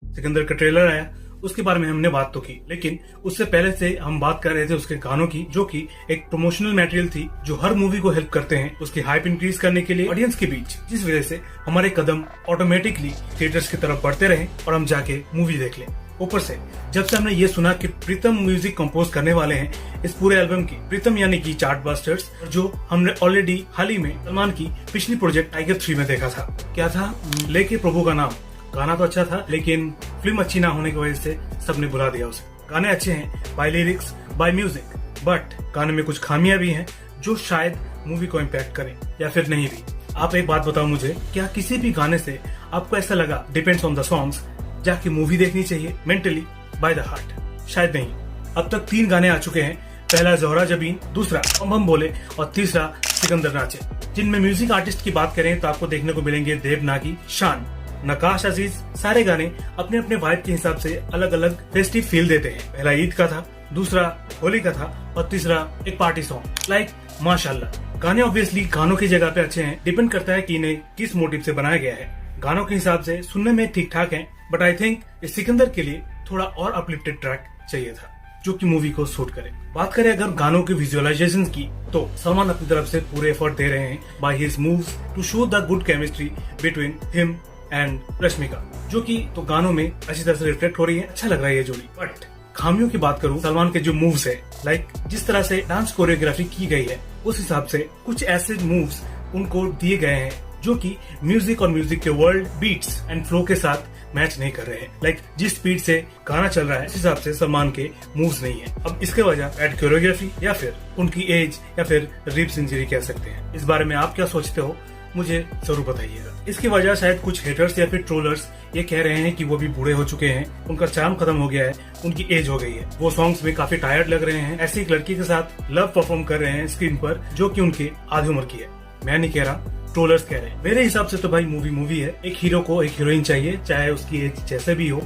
सिकंदर का ट्रेलर आया, उसके बारे में हमने बात तो की, लेकिन उससे पहले से हम बात कर रहे थे उसके गानों की, जो कि एक प्रमोशनल मटेरियल थी जो हर मूवी को हेल्प करते हैं उसकी हाइप इंक्रीज करने के लिए ऑडियंस के बीच, जिस वजह से हमारे कदम ऑटोमेटिकली थिएटर्स की तरफ बढ़ते रहे और हम जाके मूवी देख लें। ऊपर से जब से हमने ये सुना कि प्रीतम म्यूजिक कंपोज करने वाले हैं इस पूरे एल्बम की, प्रीतम यानी कि चार्टबस्टर्स, जो हमने ऑलरेडी हाल ही में सलमान की पिछली प्रोजेक्ट टाइगर 3 में देखा था। क्या था? लेके प्रभु का नाम। गाना तो अच्छा था, लेकिन फिल्म अच्छी ना होने की वजह से सबने बुला दिया उसे। गाने अच्छे हैं, by lyrics, by music, but गाने में कुछ खामियां भी हैं जो शायद मूवी को इम्पैक्ट करें या फिर नहीं भी। आप एक बात बताओ मुझे, क्या किसी भी गाने से आपको ऐसा लगा डिपेंड्स ऑन द सॉन्ग्स जाके मूवी देखनी चाहिए मेंटली बाय द हार्ट? शायद नहीं। अब तक 3 गाने आ चुके हैं, पहला जोहरा जबीन, दूसरा बम बम बोले और तीसरा सिकंदर नाचे। जिनमें म्यूजिक आर्टिस्ट की बात करें तो आपको देखने को मिलेंगे देव नागी, शान, नकाश अजीज। सारे गाने अपने अपने वाइब के हिसाब से अलग अलग फेस्टिव फील देते हैं। पहला ईद का था, दूसरा होली का था और तीसरा एक पार्टी सॉन्ग। लाइक माशाल्लाह, गाने ऑब्वियसली गानों की जगह पे अच्छे हैं, डिपेंड करता है कि इन्हें किस मोटिव से बनाया गया है। गानों के हिसाब से सुनने में ठीक ठाक हैं, बट आई थिंक इस सिकंदर के लिए थोड़ा और अपलिफ्टेड ट्रैक चाहिए था जो कि मूवी को सूट करे। बात करें अगर गानों के विजुअलाइजेशन की, तो सलमान अपनी तरफ से पूरे एफर्ट दे रहे हैं by his moves to show the good chemistry between him and Rashmika, जो कि तो गानों में अच्छी तरह से रिफ्लेक्ट हो रही है। अच्छा लग रहा है ये जोड़ी। बट खामियों की बात करूं, सलमान के जो मूव्स है, लाइक जिस तरह से डांस कोरियोग्राफी की गई है, उस हिसाब से कुछ ऐसे मूव्स उनको दिए गए हैं जो कि म्यूजिक और म्यूजिक के वर्ल्ड, बीट्स एंड फ्लो के साथ मैच नहीं कर रहे हैं। लाइक जिस स्पीड से गाना चल रहा है उस हिसाब से सलमान के मूव्स नहीं है। अब इसके वजह बैड कोरियोग्राफी या फिर उनकी एज या फिर रिब्स इंजरी कह सकते हैं। इस बारे में आप क्या सोचते हो मुझे जरूर बताइएगा। इसकी वजह शायद कुछ हेटर्स या फिर ट्रोलर्स ये कह रहे हैं कि वो भी बूढ़े हो चुके हैं, उनका चार्म खत्म हो गया है, उनकी एज हो गई है, वो सॉन्ग्स में काफी टायर्ड लग रहे हैं, ऐसी एक लड़की के साथ लव परफॉर्म कर रहे हैं स्क्रीन पर जो कि उनके आधी उम्र की है। मैं नहीं कह रहा, ट्रोलर्स कह रहे हैं। मेरे हिसाब से तो भाई मूवी है। एक हीरो को एक हीरोइन चाहिए, चाहे उसकी एज जैसे भी हो।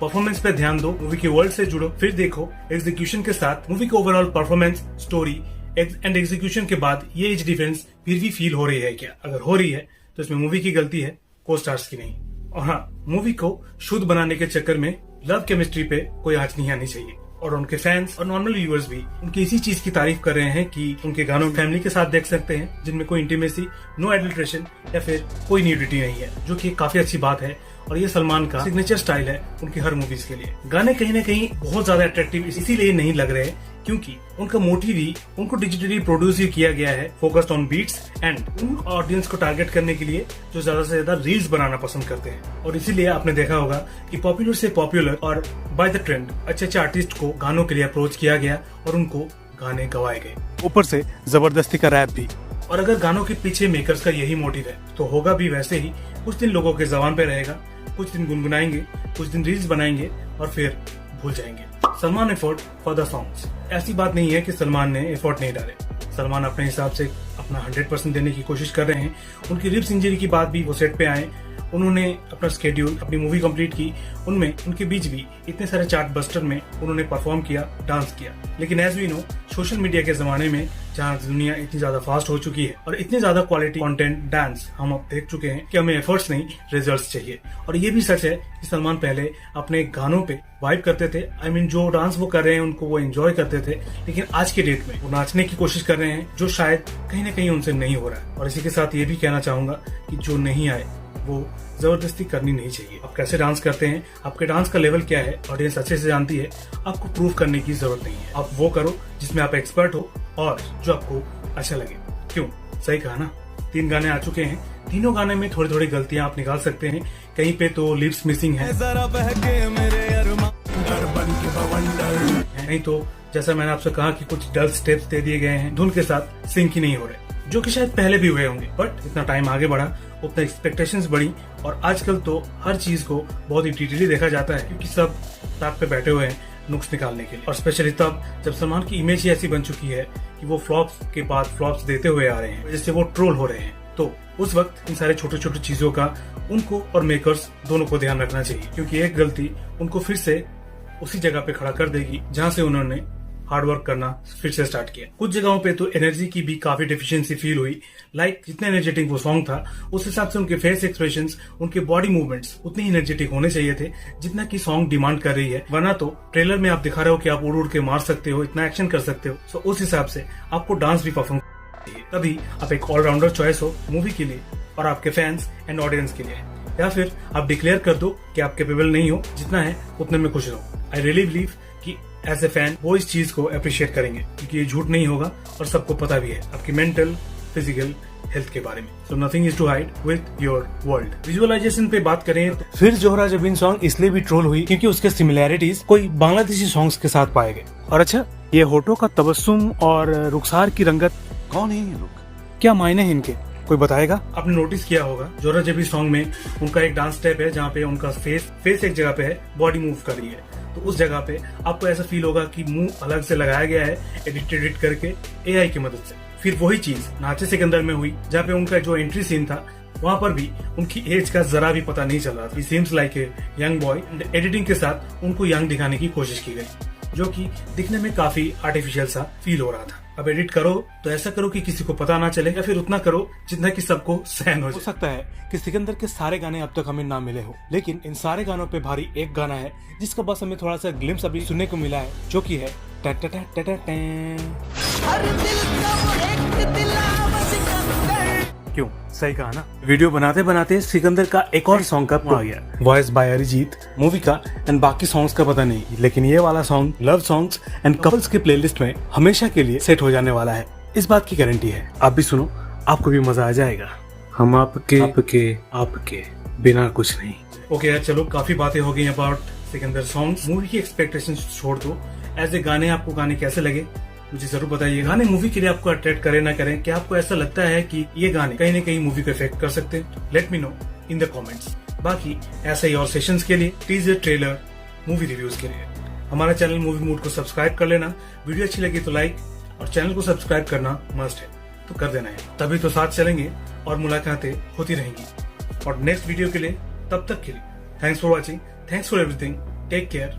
परफॉर्मेंस पे ध्यान दो, मूवी के वर्ल्ड से जुड़ो, फिर देखो एग्जीक्यूशन के साथ मूवी के overall performance, story and execution के बाद ये एज डिफरेंस फिर भी फील हो रही है क्या? अगर हो रही है तो इसमें मूवी की गलती है, को स्टार्स की नहीं। और हाँ, मूवी को शुद्ध बनाने के चक्कर में लव केमिस्ट्री पे कोई आंच नहीं आनी चाहिए। और उनके फैंस और नॉर्मल व्यूअर्स भी उनकी इसी चीज की तारीफ कर रहे हैं कि उनके गानों फैमिली के साथ देख सकते हैं, जिनमें कोई इंटीमेसी, नो एडल्ट्रेशन या फिर कोई न्यूडिटी नहीं है, जो कि काफी अच्छी बात है। और ये सलमान का सिग्नेचर स्टाइल है उनकी हर मूवीज के लिए। गाने कहीं न कहीं बहुत ज्यादा अट्रैक्टिव इसीलिए नहीं लग रहे क्योंकि उनका मोटिव ही उनको डिजिटली प्रोड्यूस ही किया गया है, फोकस्ड ऑन बीट्स एंड उन ऑडियंस को टारगेट करने के लिए जो ज्यादा से ज्यादा रील्स बनाना पसंद करते हैं। और इसीलिए आपने देखा होगा कि पॉपुलर से पॉपुलर और बाय द ट्रेंड अच्छे आर्टिस्ट को गानों के लिए अप्रोच किया गया और उनको गाने गवाए गए, ऊपर से जबरदस्ती का रैप भी। और अगर गानों के पीछे मेकर्स का यही मोटिव है तो होगा भी वैसे ही। कुछ दिन लोगों के जबान पे रहेगा, कुछ दिन गुनगुनाएंगे, कुछ दिन रील्स बनाएंगे और फिर भूल जाएंगे। Salman effort for the songs. ऐसी बात नहीं है कि सलमान ने एफर्ट नहीं डाले, सलमान अपने हिसाब से अपना 100% देने की कोशिश कर रहे हैं। उनकी रिब्स इंजरी की बात भी वो सेट पे आए, उन्होंने अपना स्केड्यूल, अपनी मूवी कंप्लीट की, उनमें उनके बीच भी इतने सारे चार्ट बस्टर में उन्होंने परफॉर्म किया, डांस किया। लेकिन as we know, social media के जमाने में जहाँ दुनिया इतनी ज्यादा फास्ट हो चुकी है और इतनी ज्यादा क्वालिटी कंटेंट, डांस हम अब देख चुके हैं कि हमें एफर्ट्स नहीं रिजल्ट्स चाहिए। और ये भी सच है कि सलमान पहले अपने गानों पे वाइब करते थे, आई मीन जो डांस वो कर रहे हैं उनको वो एंजॉय करते थे, लेकिन आज के डेट में वो नाचने की कोशिश कर रहे हैं जो शायद कहीं ना कहीं उनसे नहीं हो रहा है। और इसी के साथ ये भी कहना चाहूंगा कि जो नहीं आए वो जबरदस्ती करनी नहीं चाहिए। आप कैसे डांस करते हैं, आपके डांस का लेवल क्या है, ऑडियंस अच्छे से जानती है, आपको प्रूव करने की जरूरत नहीं है। आप वो करो जिसमें आप एक्सपर्ट हो और जो आपको अच्छा लगे। क्यों? सही कहा ना। 3 गाने आ चुके हैं, तीनों गाने में थोड़ी थोड़ी गलतियां आप निकाल सकते हैं, कहीं पे तो लिप्स मिसिंग है, नहीं तो जैसा मैंने आपसे कहा कि कुछ डल स्टेप्स दे दिए गए हैं, धुन के साथ सिंक ही नहीं हो रहे, जो कि शायद पहले भी हुए होंगे। बट इतना टाइम आगे बढ़ा, उतना एक्सपेक्टेशंस बढ़ी और आजकल तो हर चीज को बहुत ही डिटेली देखा जाता है क्योंकि सब ताक पे बैठे हुए हैं नुक्स निकालने के लिए। और स्पेशली तब जब सलमान की इमेज ही ऐसी बन चुकी है कि वो फ्लॉप्स के बाद फ्लॉप्स देते हुए आ रहे हैं, जिससे वो ट्रोल हो रहे हैं। तो उस वक्त इन सारे छोटे छोटे चीजों का उनको और मेकर्स दोनों को ध्यान रखना चाहिए, क्योंकि एक गलती उनको फिर से उसी जगह पे खड़ा कर देगी जहाँ से उन्होंने हार्ड वर्क करना फिर से स्टार्ट किया। कुछ जगहों पे तो एनर्जी की भी काफी डिफिशियंसी फील हुई। लाइक जितना एनर्जेटिक वो सॉन्ग था उस हिसाब से उनके फेस एक्सप्रेशंस, उनके बॉडी मूवमेंट्स उतने ही एनर्जेटिक होने चाहिए थे जितना कि सॉन्ग डिमांड कर रही है। वरना तो ट्रेलर में आप दिखा रहे हो कि आप उड़ उड़ के मार सकते हो, इतना एक्शन कर सकते हो, सो उस हिसाब से आपको डांस भी परफॉर्म चाहिए, तभी आप एक ऑलराउंडर चॉइस हो मूवी के लिए और आपके फैंस एंड ऑडियंस के लिए। या फिर आप डिक्लेयर कर दो कि आप कैपेबल नहीं हो, जितना है उतने में खुश रहो। आई रियली बिलीव कि एज ए फैन वो इस चीज को अप्रिशिएट करेंगे, क्योंकि ये झूठ नहीं होगा और सबको पता भी है आपकी मेंटल फिजिकल हेल्थ के बारे में। So nothing is to hide with your world. Visualisation पे बात करें तो फिर जोहरा जबीन सॉन्ग इसलिए भी ट्रोल हुई क्योंकि उसके सिमिलैरिटीज कोई बांग्लादेशी सॉन्ग्स के साथ पाए गए। और अच्छा, ये होठों का तबस्सुम और रुखसार की रंगत, कौन है ये लोग, क्या मायने हैं इनके, कोई बताएगा? आपने नोटिस किया होगा जोहरा जबी सॉन्ग में उनका एक डांस स्टेप है जहाँ पे उनका फेस एक जगह पे है, बॉडी मूव कर रही है, तो उस जगह पे आपको ऐसा फील होगा कि मुंह अलग से लगाया गया है एडिट करके एआई की मदद से। फिर वही चीज नाचे सिकंदर में हुई जहाँ पे उनका जो एंट्री सीन था वहाँ पर भी उनकी एज का जरा भी पता नहीं चल रहा था। Seems like a young boy, editing के साथ उनको यंग दिखाने की कोशिश की गई, जो कि दिखने में काफी आर्टिफिशियल सा फील हो रहा था। अब एडिट करो तो ऐसा करो कि किसी को पता ना चले, या फिर उतना करो जितना कि सबको सहन हो सकता है कि सिकंदर के सारे गाने अब तक हमें ना मिले हो, लेकिन इन सारे गानों पे भारी एक गाना है जिसका बस हमें थोड़ा सा ग्लिम्स अभी सुनने को मिला है, जो कि है टा टा टा टा टा क्यों, सही कहा ना? वीडियो बनाते बनाते सिकंदर का एक और सॉन्ग का आ गया, वॉइस बाय अरिजीत, मूवी का एंड बाकी सॉन्ग्स का पता नहीं, लेकिन ये वाला song love songs and couples के प्लेलिस्ट में हमेशा के लिए सेट हो जाने वाला है, इस बात की गारंटी है। आप भी सुनो, आपको भी मजा आ जाएगा। हम आपके बिना कुछ नहीं। ओके यार, चलो काफी बातें हो गई अबाउट सिकंदर सॉन्ग्स। मूवी की एक्सपेक्टेशंस छोड़ दो, एज ए गाने आपको गाने कैसे लगे मुझे जरूर बताइए। गाने मूवी के लिए आपको अट्रैक्ट करे ना करें, क्या आपको ऐसा लगता है कि ये गाने कहीं ना कहीं मूवी को इफेक्ट कर सकते हैं? Let me know in the comments. बाकी ऐसे ही और सेशंस के लिए, टीजर, ट्रेलर, मूवी रिव्यूज के लिए हमारा चैनल मूवी मूड को सब्सक्राइब कर लेना। वीडियो अच्छी लगी तो लाइक और चैनल को सब्सक्राइब करना मस्ट है, तो कर देना है, तभी तो साथ चलेंगे और मुलाकातें होती रहेंगी। और नेक्स्ट वीडियो के लिए, तब तक के लिए, thanks for watching, thanks for everything, take care.